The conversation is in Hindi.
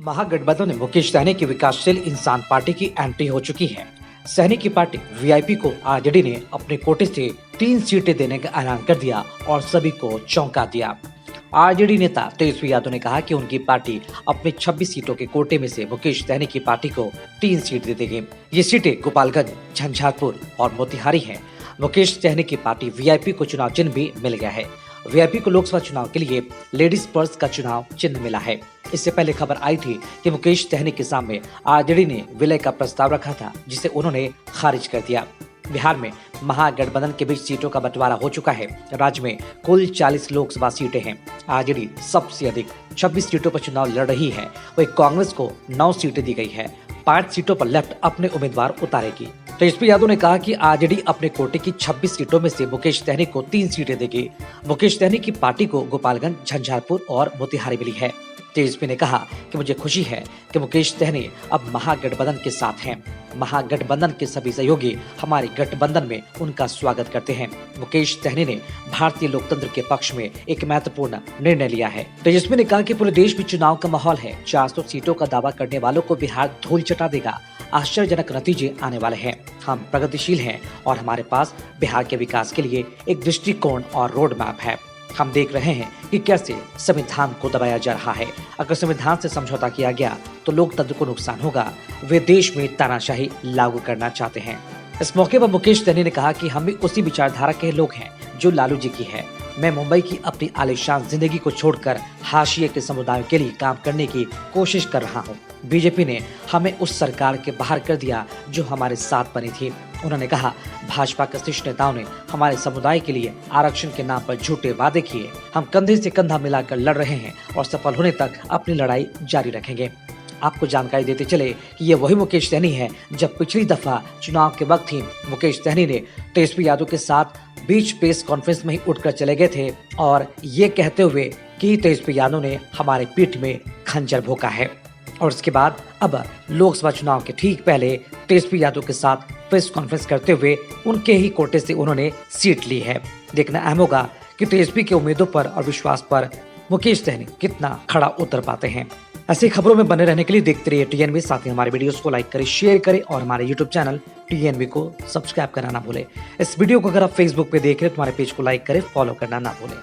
महागठबंधन में मुकेश सहनी की विकासशील इंसान पार्टी की एंट्री हो चुकी है। सहनी की पार्टी वीआईपी को आरजेडी ने अपने कोटे से 3 सीटें देने का ऐलान कर दिया और सभी को चौंका दिया। आरजेडी नेता तेजस्वी यादव ने कहा कि उनकी पार्टी अपने 26 सीटों के कोटे में से मुकेश सहनी की पार्टी को 3 सीट दे देगी। ये सीटें गोपालगंज, झंझारपुर और मोतिहारी हैं। मुकेश सहनी की पार्टी वीआईपी को चुनाव चिन्ह भी मिल गया है। वीआईपी को लोकसभा चुनाव के लिए लेडीज पर्स का चुनाव चिन्ह मिला है। इससे पहले खबर आई थी कि मुकेश सहनी के सामने आरजेडी ने विलय का प्रस्ताव रखा था, जिसे उन्होंने खारिज कर दिया। बिहार में महागठबंधन के बीच सीटों का बंटवारा हो चुका है। राज्य में कुल 40 लोकसभा सीटें हैं। आरजेडी सबसे अधिक 26 सीटों पर चुनाव लड़ रही है। वहीं कांग्रेस को 9 सीटें दी गई है। 5 सीटों पर लेफ्ट अपने उम्मीदवार उतारेगी। तेजस्वी यादव ने कहा कि आरजेडी अपने कोटे की 26 सीटों में से मुकेश सहनी को 3 सीटें देगी। मुकेश सहनी की पार्टी को गोपालगंज, झंझारपुर और मोतिहारी मिली है। तेजस्वी ने कहा कि मुझे खुशी है कि मुकेश सहनी अब महागठबंधन के साथ हैं। महागठबंधन के सभी सहयोगी हमारे गठबंधन में उनका स्वागत करते हैं। मुकेश सहनी ने भारतीय लोकतंत्र के पक्ष में एक महत्वपूर्ण निर्णय लिया है। तेजस्वी ने कहा कि पूरे देश में चुनाव का माहौल है। 400 सीटों का दावा करने वालों को बिहार धूल चटा देगा। आश्चर्यजनक नतीजे आने वाले हैं। हम प्रगतिशील हैं और हमारे पास बिहार के विकास के लिए एक दृष्टिकोण और रोड मैप है। हम देख रहे हैं कि कैसे संविधान को दबाया जा रहा है। अगर संविधान से समझौता किया गया तो लोकतंत्र को नुकसान होगा। वे देश में तानाशाही लागू करना चाहते हैं। इस मौके पर मुकेश सहनी ने कहा कि हम भी उसी विचारधारा के लोग हैं जो लालू जी की है। मैं मुंबई की अपनी आलीशान जिंदगी को छोड़कर हाशिए के समुदाय के लिए काम करने की कोशिश कर रहा हूं। बीजेपी ने हमें उस सरकार के बाहर कर दिया जो हमारे साथ बनी थी। उन्होंने कहा, भाजपा के शीर्ष नेताओं ने हमारे समुदाय के लिए आरक्षण के नाम पर झूठे वादे किए। हम कंधे से कंधा मिलाकर लड़ रहे हैं और सफल होने तक अपनी लड़ाई जारी रखेंगे। आपको जानकारी देते चले कि ये वही मुकेश सहनी है जब पिछली दफा चुनाव के वक्त ही मुकेश सहनी ने तेजस्वी यादव के साथ बीच प्रेस कॉन्फ्रेंस में ही उठकर चले गए थे और ये कहते हुए कि तेजस्वी यादव ने हमारे पीठ में खंजर भोंका है। और उसके बाद अब लोकसभा चुनाव के ठीक पहले तेजस्वी यादव के साथ प्रेस कॉन्फ्रेंस करते हुए उनके ही कोटे से उन्होंने सीट ली है। देखना अहम होगा कि तेजस्वी के उम्मीदों पर और विश्वास पर मुकेश सहनी कितना खड़ा उतर पाते हैं। ऐसी खबरों में बने रहने के लिए देखते रहिए टीएनवी। साथ ही हमारे वीडियोस को लाइक करें, शेयर करें और हमारे यूट्यूब चैनल टीएनवी को सब्सक्राइब करना ना भूलें। इस वीडियो को अगर आप फेसबुक पे देख रहे हैं तो हमारे पेज को लाइक करें, फॉलो करना ना भूलें।